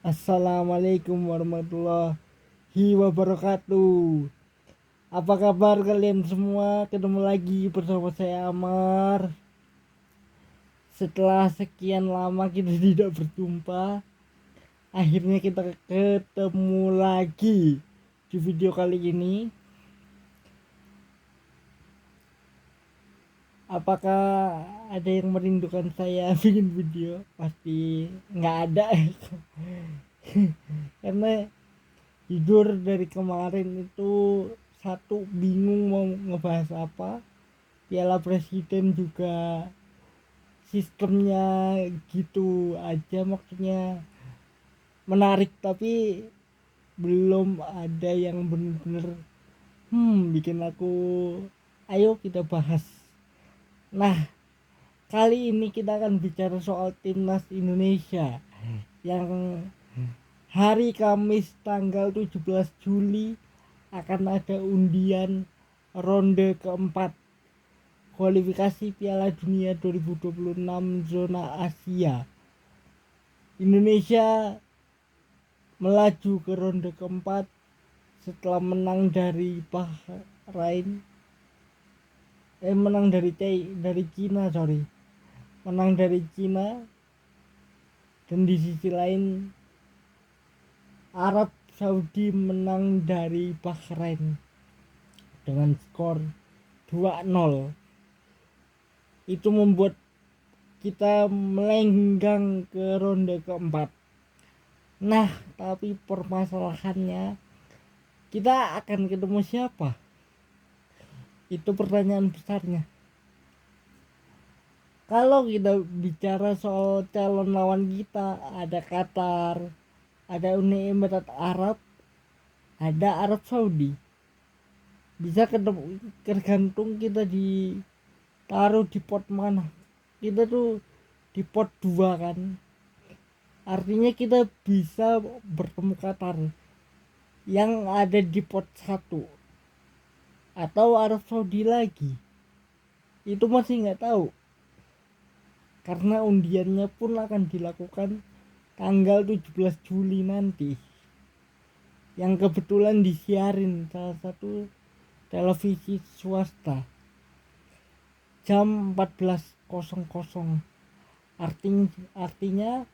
Assalamualaikum warahmatullahi wabarakatuh. Apa kabar kalian semua? Ketemu lagi bersama saya Amar. Setelah sekian lama kita tidak berjumpa, akhirnya kita ketemu lagi di video kali ini. Apakah ada yang merindukan saya bikin video? Pasti nggak ada. Karena jujur dari kemarin itu satu bingung mau ngebahas apa. Piala Presiden juga sistemnya gitu aja, maksudnya menarik tapi belum ada yang bener-bener bikin aku ayo kita bahas. Nah, kali ini kita akan bicara soal timnas Indonesia yang hari Kamis tanggal 17 Juli akan ada undian ronde keempat kualifikasi Piala Dunia 2026 zona Asia. Indonesia melaju ke ronde keempat setelah menang dari Bahrain, menang dari Cina, menang dari Cina, dan di sisi lain Arab Saudi menang dari Bahrain dengan skor 2-0. Itu membuat kita melenggang ke ronde keempat. Nah, tapi permasalahannya kita akan ketemu siapa? Itu pertanyaan besarnya. Kalau kita bicara soal calon lawan kita, ada Qatar, ada Uni Emirat Arab, ada Arab Saudi. Bisa ketemu, tergantung kita ditaruh di pot mana. Kita tuh di pot 2 kan, artinya kita bisa bertemu Qatar yang ada di pot 1 atau Arab Saudi lagi, itu masih nggak tahu karena undiannya pun akan dilakukan tanggal 17 Juli nanti, yang kebetulan disiarin salah satu televisi swasta jam 14.00. Artinya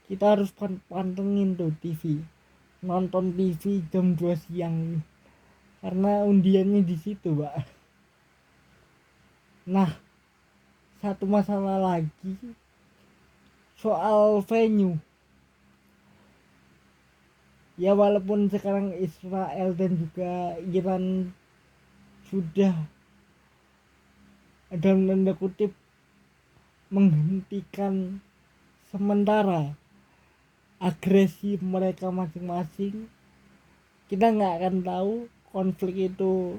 kita harus pantengin tuh TV, nonton TV jam 2 siang karena undiannya di situ, Pak. Nah, satu masalah lagi soal venue. Ya walaupun sekarang Israel dan juga Iran sudah dalam tanda kutip menghentikan sementara agresi mereka masing-masing, kita nggak akan tahu konflik itu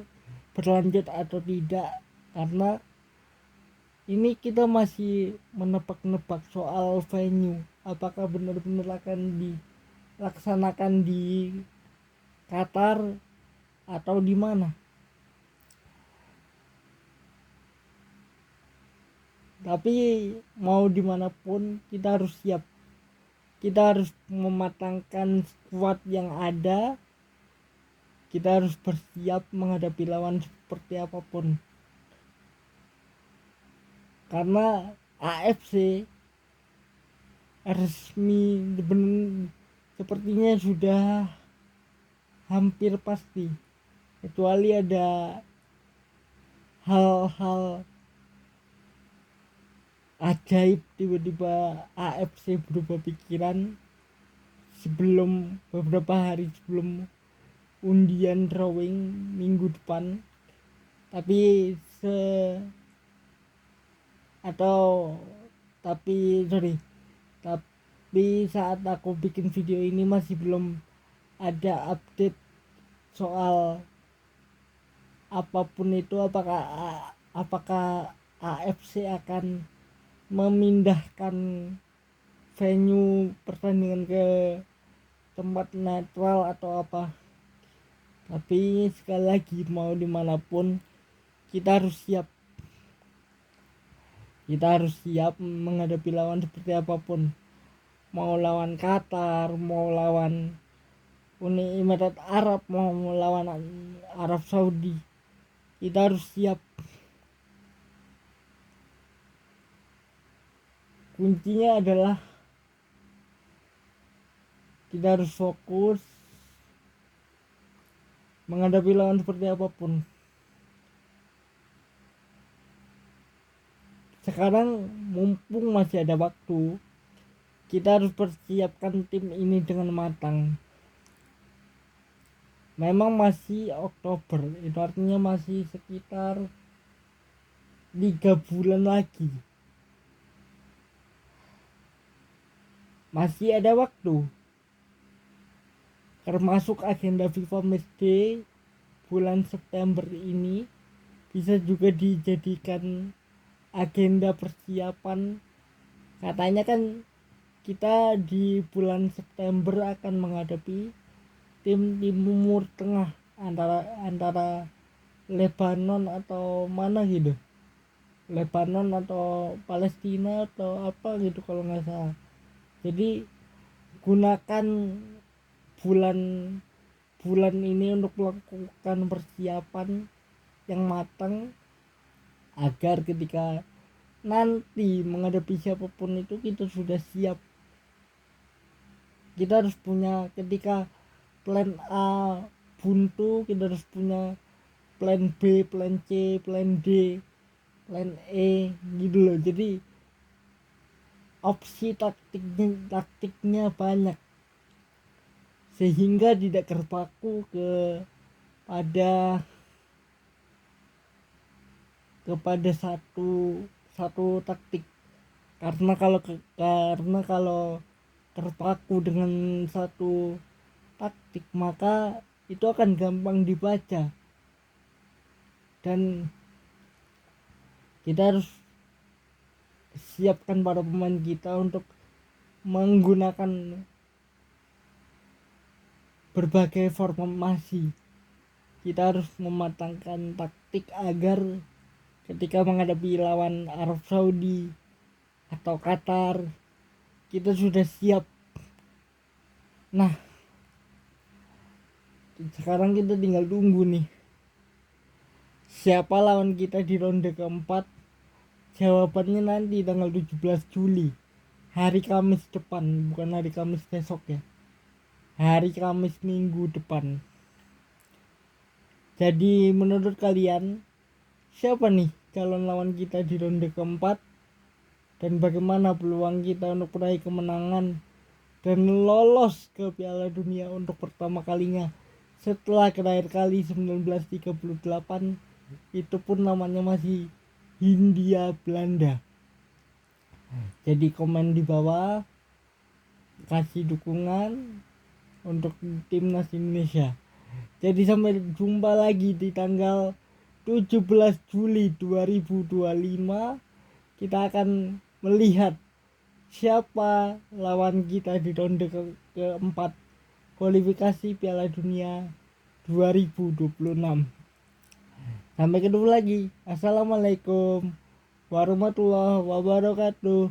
berlanjut atau tidak, karena ini kita masih menebak-nebak soal venue, apakah benar-benar akan dilaksanakan di Qatar atau di mana. Tapi mau dimanapun kita harus siap, kita harus mematangkan squad yang ada, kita harus bersiap menghadapi lawan seperti apapun, karena AFC resmi sepertinya sudah hampir pasti, kecuali ada hal-hal ajaib tiba-tiba AFC berubah pikiran beberapa hari sebelum undian drawing minggu depan. Tapi saat aku bikin video ini masih belum ada update soal apapun itu, apakah AFC akan memindahkan venue pertandingan ke tempat netral atau apa. Tapi sekali lagi, mau dimanapun kita harus siap menghadapi lawan seperti apapun. mau lawan Qatar, mau lawan Uni Emirat Arab, mau lawan Arab Saudi, kita harus siap. Kuncinya adalah kita harus fokus menghadapi lawan seperti apapun. Sekarang mumpung masih ada waktu, kita harus persiapkan tim ini dengan matang. Memang masih Oktober, itu artinya masih sekitar 3 bulan lagi. Masih ada waktu. Termasuk agenda FIFA Matchday bulan September ini bisa juga dijadikan agenda persiapan. Katanya kan kita di bulan September akan menghadapi tim Timur Tengah antara Lebanon atau mana gitu, Lebanon atau Palestina atau apa gitu kalau nggak salah. Jadi gunakan bulan ini untuk melakukan persiapan yang matang agar ketika nanti menghadapi siapapun itu kita sudah siap. Kita harus punya, ketika plan A buntu, kita harus punya plan B, plan C, plan D, plan E gitu loh. Jadi opsi taktiknya banyak sehingga tidak terpaku kepada satu taktik. Karena kalau terpaku dengan satu taktik maka itu akan gampang dibaca, dan kita harus siapkan para pemain kita untuk menggunakan berbagai formasi. Kita harus mematangkan taktik agar ketika menghadapi lawan Arab Saudi atau Qatar kita sudah siap. Nah, sekarang kita tinggal tunggu nih siapa lawan kita di ronde keempat. Jawabannya nanti tanggal 17 Juli, hari Kamis depan, bukan hari Kamis besok ya, hari Kamis minggu depan. Jadi menurut kalian siapa nih calon lawan kita di ronde keempat, dan bagaimana peluang kita untuk meraih kemenangan dan lolos ke Piala Dunia untuk pertama kalinya setelah terakhir kali 1938, itu pun namanya masih Hindia Belanda. Jadi komen di bawah, kasih dukungan untuk timnas Indonesia. Jadi sampai jumpa lagi di tanggal 17 Juli 2025. Kita akan melihat siapa lawan kita di ronde keempat kualifikasi Piala Dunia 2026. Sampai ketemu lagi. Assalamualaikum warahmatullahi wabarakatuh.